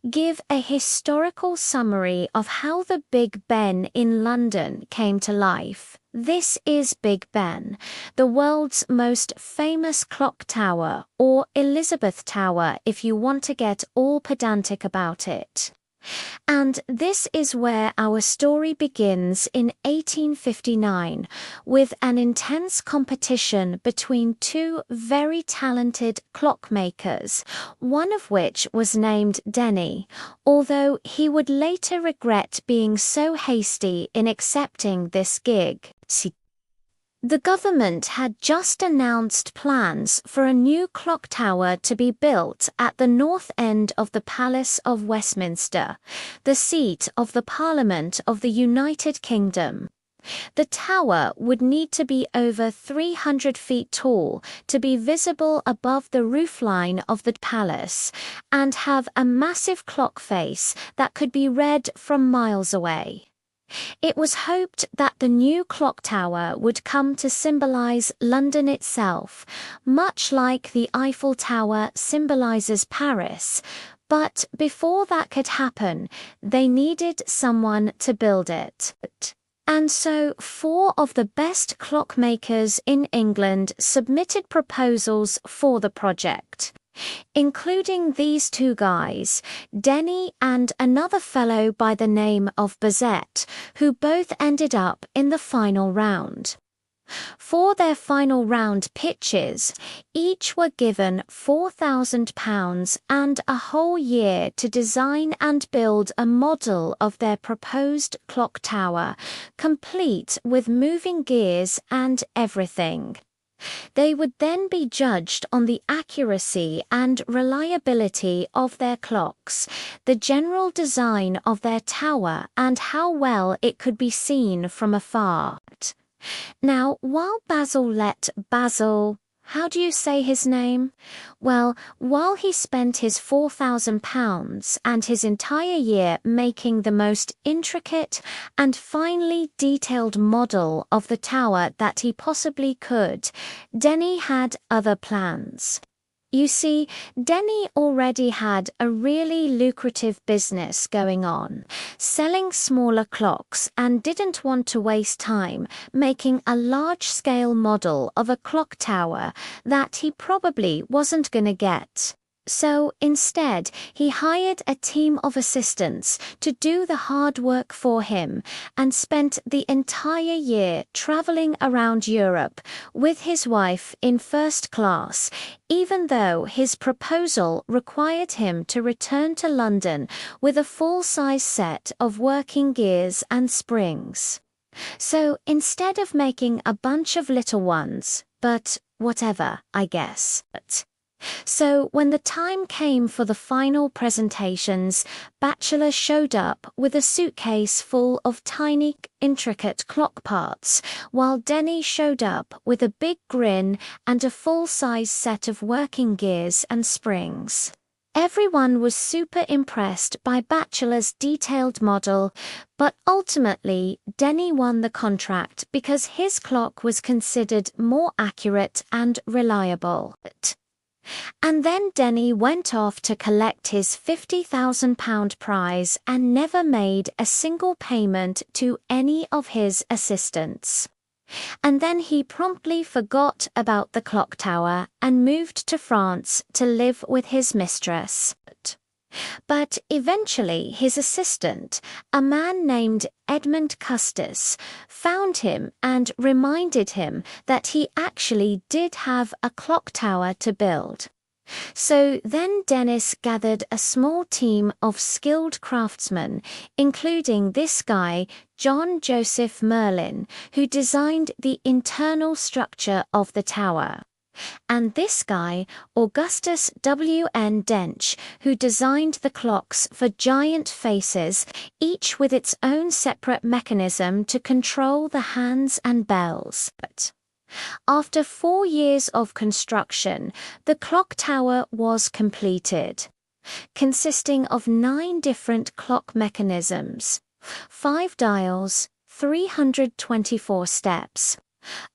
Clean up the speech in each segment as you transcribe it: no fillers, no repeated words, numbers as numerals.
give a historical summary of how the Big Ben in London came to life. This is Big Ben, the world's most famous clock tower, or Elizabeth Tower if you want to get all pedantic about it. And this is where our story begins in 1859, with an intense competition between two very talented clockmakers, one of which was named Denny, although he would later regret being so hasty in accepting this gig. The government had just announced plans for a new clock tower to be built at the north end of the Palace of Westminster, the seat of the Parliament of the United Kingdom. The tower would need to be over 300 feet tall to be visible above the roofline of the palace, and have a massive clock face that could be read from miles away. It was hoped that the new clock tower would come to symbolize London itself, much like the Eiffel Tower symbolizes Paris, but before that could happen, they needed someone to build it. And so 4 of the best clockmakers in England submitted proposals for the project, including these 2 guys, Denny and another fellow by the name of Bazet, who both ended up in the final round. For their final round pitches, each were given £4,000 and a whole year to design and build a model of their proposed clock tower, complete with moving gears and everything. They would then be judged on the accuracy and reliability of their clocks, the general design of their tower, and how well it could be seen from afar. Now, while Basil, how do you say his name? Well, while he spent his £4,000 and his entire year making the most intricate and finely detailed model of the tower that he possibly could, Denny had other plans. You see, Denny already had a really lucrative business going on, selling smaller clocks, and didn't want to waste time making a large-scale model of a clock tower that he probably wasn't gonna get. So instead, he hired a team of assistants to do the hard work for him and spent the entire year traveling around Europe with his wife in first class, even though his proposal required him to return to London with a full-size set of working gears and springs. So instead of making a bunch of little ones, but whatever, I guess. So when the time came for the final presentations, Bachelor showed up with a suitcase full of tiny, intricate clock parts, while Denny showed up with a big grin and a full-size set of working gears and springs. Everyone was super impressed by Bachelor's detailed model, but ultimately Denny won the contract because his clock was considered more accurate and reliable. And then Denny went off to collect his £50,000 prize and never made a single payment to any of his assistants. And then he promptly forgot about the clock tower and moved to France to live with his mistress. But eventually his assistant, a man named Edmund Custis, found him and reminded him that he actually did have a clock tower to build. So then Dennis gathered a small team of skilled craftsmen, including this guy, John Joseph Merlin, who designed the internal structure of the tower, and this guy, Augustus W.N. Dench, who designed the clocks for giant faces, each with its own separate mechanism to control the hands and bells. After 4 years of construction, the clock tower was completed, consisting of 9 different clock mechanisms, 5 dials, 324 steps,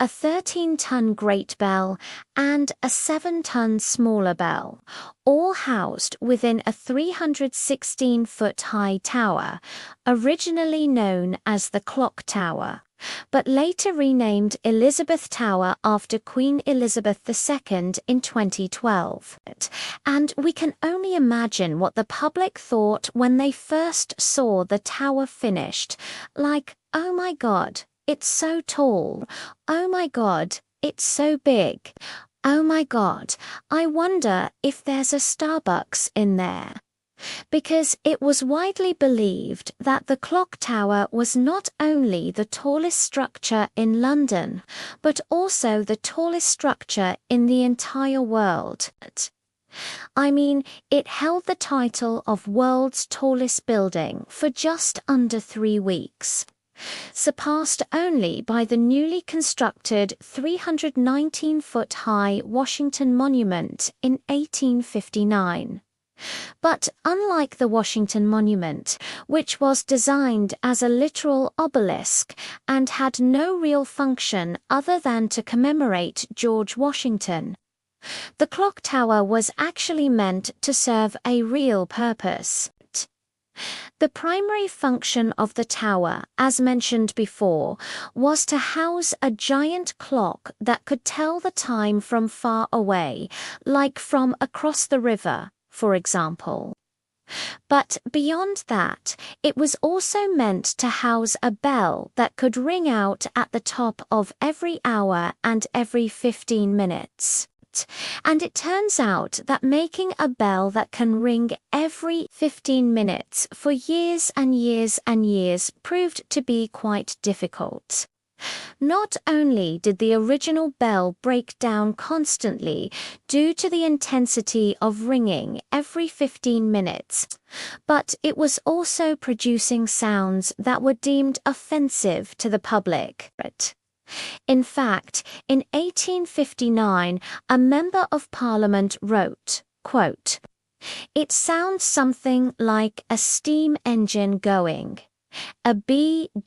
a 13-ton great bell, and a 7-ton smaller bell, all housed within a 316-foot-high tower, originally known as the Clock Tower, but later renamed Elizabeth Tower after Queen Elizabeth II in 2012. And we can only imagine what the public thought when they first saw the tower finished, like, oh my God, it's so tall. Oh my God, it's so big. Oh my God, I wonder if there's a Starbucks in there. Because it was widely believed that the clock tower was not only the tallest structure in London, but also the tallest structure in the entire world. I mean, it held the title of world's tallest building for just under 3 weeks, surpassed only by the newly constructed 319-foot-high Washington Monument in 1859. But unlike the Washington Monument, which was designed as a literal obelisk and had no real function other than to commemorate George Washington, the clock tower was actually meant to serve a real purpose. The primary function of the tower, as mentioned before, was to house a giant clock that could tell the time from far away, like from across the river, for example. But beyond that, it was also meant to house a bell that could ring out at the top of every hour and every 15 minutes. And it turns out that making a bell that can ring every 15 minutes for years and years and years proved to be quite difficult. Not only did the original bell break down constantly due to the intensity of ringing every 15 minutes, but it was also producing sounds that were deemed offensive to the public. In fact, in 1859, a member of Parliament wrote, quote, "It sounds something like a steam engine going. A BGGGO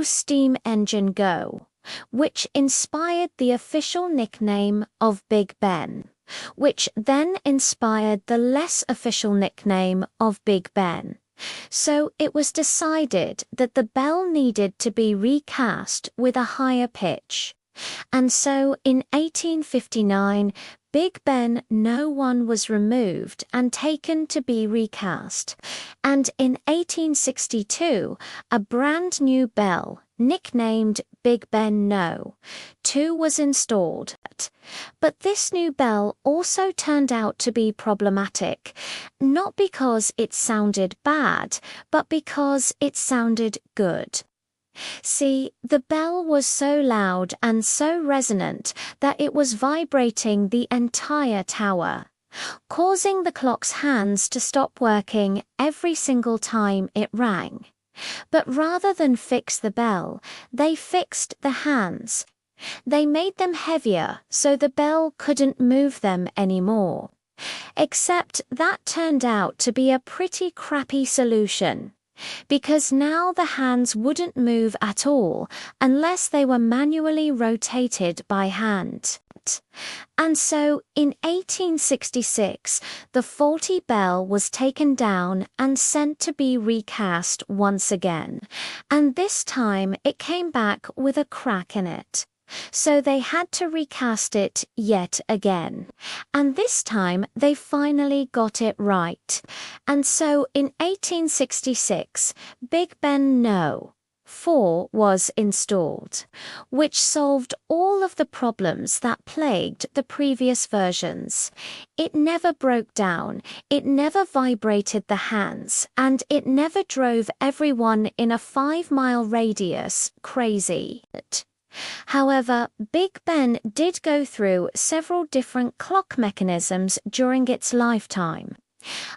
steam engine go," which inspired the official nickname of Big Ben, which then inspired the less official nickname of Big Ben. So it was decided that the bell needed to be recast with a higher pitch. And so in 1859, Big Ben No. 1 was removed and taken to be recast, and in 1862 a brand new bell, nicknamed Big Ben No. 2 was installed. But this new bell also turned out to be problematic, not because it sounded bad, but because it sounded good. See, the bell was so loud and so resonant that it was vibrating the entire tower, causing the clock's hands to stop working every single time it rang. But rather than fix the bell, they fixed the hands. They made them heavier so the bell couldn't move them anymore. Except that turned out to be a pretty crappy solution, because now the hands wouldn't move at all unless they were manually rotated by hand. And so in 1866, the faulty bell was taken down and sent to be recast once again, and this time it came back with a crack in it. So they had to recast it yet again, and this time they finally got it right. And so in 1866, Big Ben No. 4 was installed, which solved all of the problems that plagued the previous versions. It never broke down, it never vibrated the hands, and it never drove everyone in a 5-mile radius crazy. However, Big Ben did go through several different clock mechanisms during its lifetime.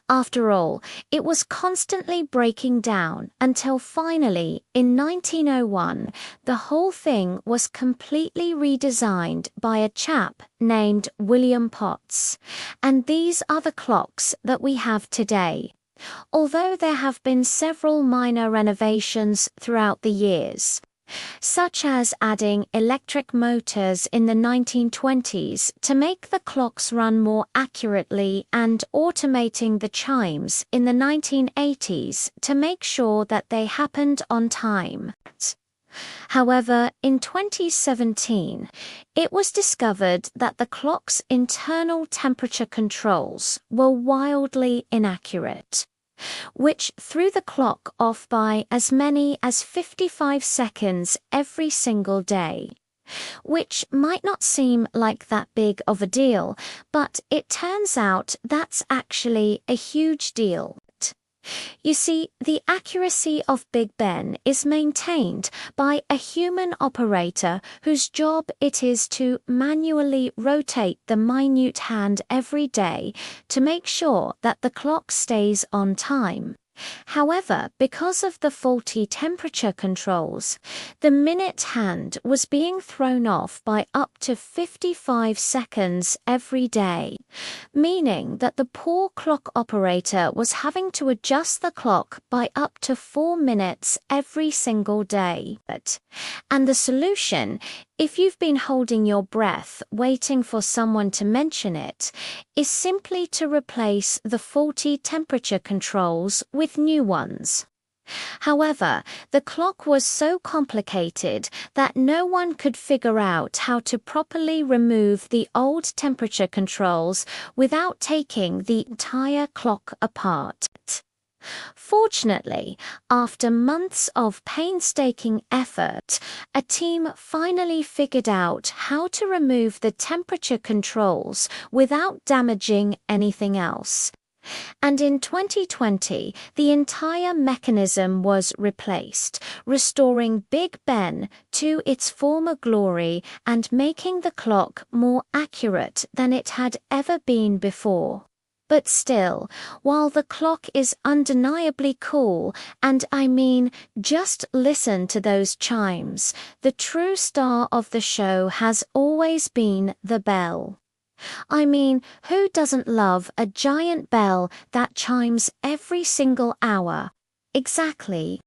After all, it was constantly breaking down until finally, in 1901, the whole thing was completely redesigned by a chap named William Potts. And these are the clocks that we have today. although there have been several minor renovations throughout the years, such as adding electric motors in the 1920s to make the clocks run more accurately and automating the chimes in the 1980s to make sure that they happened on time. However, in 2017, it was discovered that the clock's internal temperature controls were wildly inaccurate, which threw the clock off by as many as 55 seconds every single day. Which might not seem like that big of a deal, but it turns out that's actually a huge deal. You see, the accuracy of Big Ben is maintained by a human operator whose job it is to manually rotate the minute hand every day to make sure that the clock stays on time. However, because of the faulty temperature controls, the minute hand was being thrown off by up to 55 seconds every day, meaning that the poor clock operator was having to adjust the clock by up to 4 minutes every single day. And the solution, if you've been holding your breath waiting for someone to mention it, is simply to replace the faulty temperature controls with new ones. However, the clock was so complicated that no one could figure out how to properly remove the old temperature controls without taking the entire clock apart. Fortunately, after months of painstaking effort, a team finally figured out how to remove the temperature controls without damaging anything else. And in 2020, the entire mechanism was replaced, restoring Big Ben to its former glory and making the clock more accurate than it had ever been before. But still, while the clock is undeniably cool, and I mean, just listen to those chimes, the true star of the show has always been the bell. I mean, who doesn't love a giant bell that chimes every single hour? Exactly.